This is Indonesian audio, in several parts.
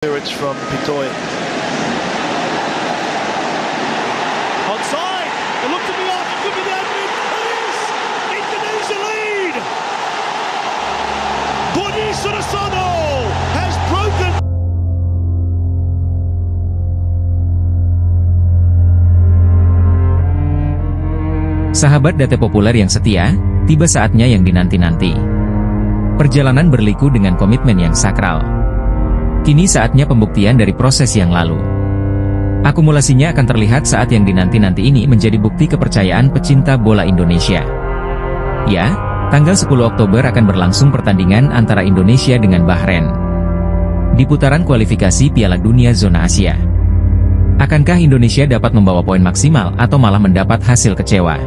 It's from Pitoy. Onside! It looked to be off, it could be the admin. It is! Indonesia lead! Budi Sudarsono has broken. Sahabat data populer yang setia, tiba saatnya yang dinanti-nanti. Perjalanan berliku dengan komitmen yang sakral. Kini saatnya pembuktian dari proses yang lalu. Akumulasinya akan terlihat saat yang dinanti-nanti ini menjadi bukti kepercayaan pecinta bola Indonesia. Ya, tanggal 10 Oktober akan berlangsung pertandingan antara Indonesia dengan Bahrain di putaran kualifikasi Piala Dunia Zona Asia. Akankah Indonesia dapat membawa poin maksimal atau malah mendapat hasil kecewa?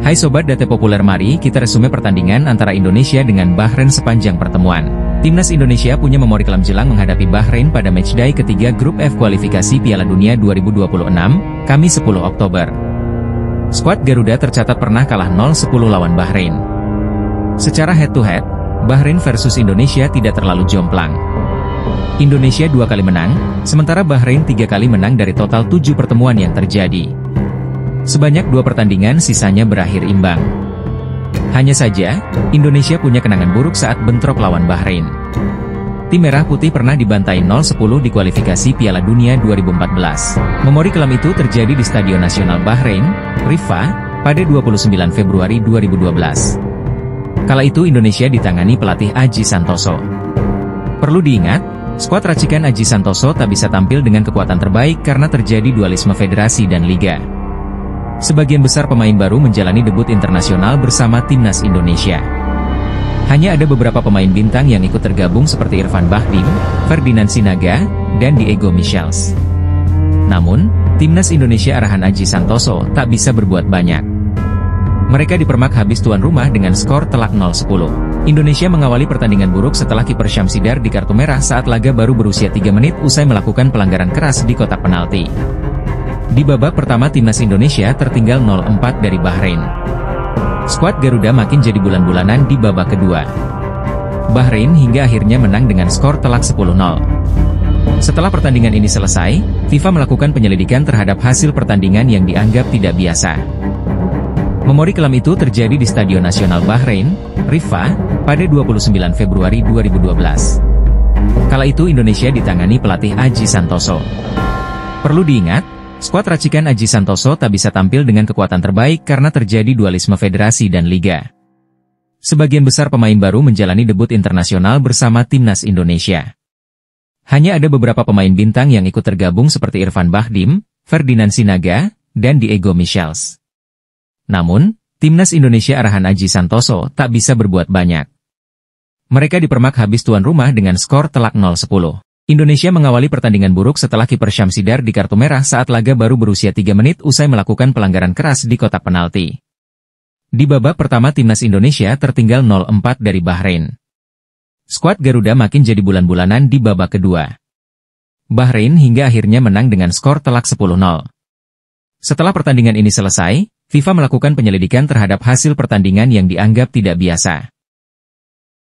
Hai Sobat Data Populer, mari kita resume pertandingan antara Indonesia dengan Bahrain sepanjang pertemuan. Timnas Indonesia punya memori kelam jelang menghadapi Bahrain pada matchday ketiga grup F kualifikasi Piala Dunia 2026, Kamis 10 Oktober. Skuad Garuda tercatat pernah kalah 0-10 lawan Bahrain. Secara head-to-head, Bahrain versus Indonesia tidak terlalu jomplang. Indonesia 2 kali menang, sementara Bahrain 3 kali menang dari total 7 pertemuan yang terjadi. Sebanyak 2 pertandingan sisanya berakhir imbang. Hanya saja, Indonesia punya kenangan buruk saat bentrok lawan Bahrain. Tim Merah Putih pernah dibantai 0-10 di kualifikasi Piala Dunia 2014. Memori kelam itu terjadi di Stadion Nasional Bahrain, Riffa, pada 29 Februari 2012. Kala itu Indonesia ditangani pelatih Aji Santoso. Perlu diingat, skuad racikan Aji Santoso tak bisa tampil dengan kekuatan terbaik karena terjadi dualisme federasi dan liga. Sebagian besar pemain baru menjalani debut internasional bersama Timnas Indonesia. Hanya ada beberapa pemain bintang yang ikut tergabung seperti Irfan Bahdim, Ferdinand Sinaga, dan Diego Michels. Namun, Timnas Indonesia arahan Aji Santoso tak bisa berbuat banyak. Mereka dipermak habis tuan rumah dengan skor telak 0-10. Indonesia mengawali pertandingan buruk setelah kiper Syamsidar di kartu merah saat laga baru berusia 3 menit usai melakukan pelanggaran keras di kotak penalti. Di babak pertama Timnas Indonesia tertinggal 0-4 dari Bahrain. Skuad Garuda makin jadi bulan-bulanan di babak kedua. Bahrain hingga akhirnya menang dengan skor telak 10-0. Setelah pertandingan ini selesai, FIFA melakukan penyelidikan terhadap hasil pertandingan yang dianggap tidak biasa. Memori kelam itu terjadi di Stadion Nasional Bahrain, Riffa, pada 29 Februari 2012. Kala itu Indonesia ditangani pelatih Aji Santoso. Perlu diingat, skuad racikan Aji Santoso tak bisa tampil dengan kekuatan terbaik karena terjadi dualisme federasi dan liga. Sebagian besar pemain baru menjalani debut internasional bersama Timnas Indonesia. Hanya ada beberapa pemain bintang yang ikut tergabung seperti Irfan Bahdim, Ferdinand Sinaga, dan Diego Michels. Namun, Timnas Indonesia arahan Aji Santoso tak bisa berbuat banyak. Mereka dipermak habis tuan rumah dengan skor telak 0-10. Indonesia mengawali pertandingan buruk setelah kiper Syamsidar di kartu merah saat laga baru berusia 3 menit usai melakukan pelanggaran keras di kotak penalti. Di babak pertama Timnas Indonesia tertinggal 0-4 dari Bahrain. Skuad Garuda makin jadi bulan-bulanan di babak kedua. Bahrain hingga akhirnya menang dengan skor telak 10-0. Setelah pertandingan ini selesai, FIFA melakukan penyelidikan terhadap hasil pertandingan yang dianggap tidak biasa.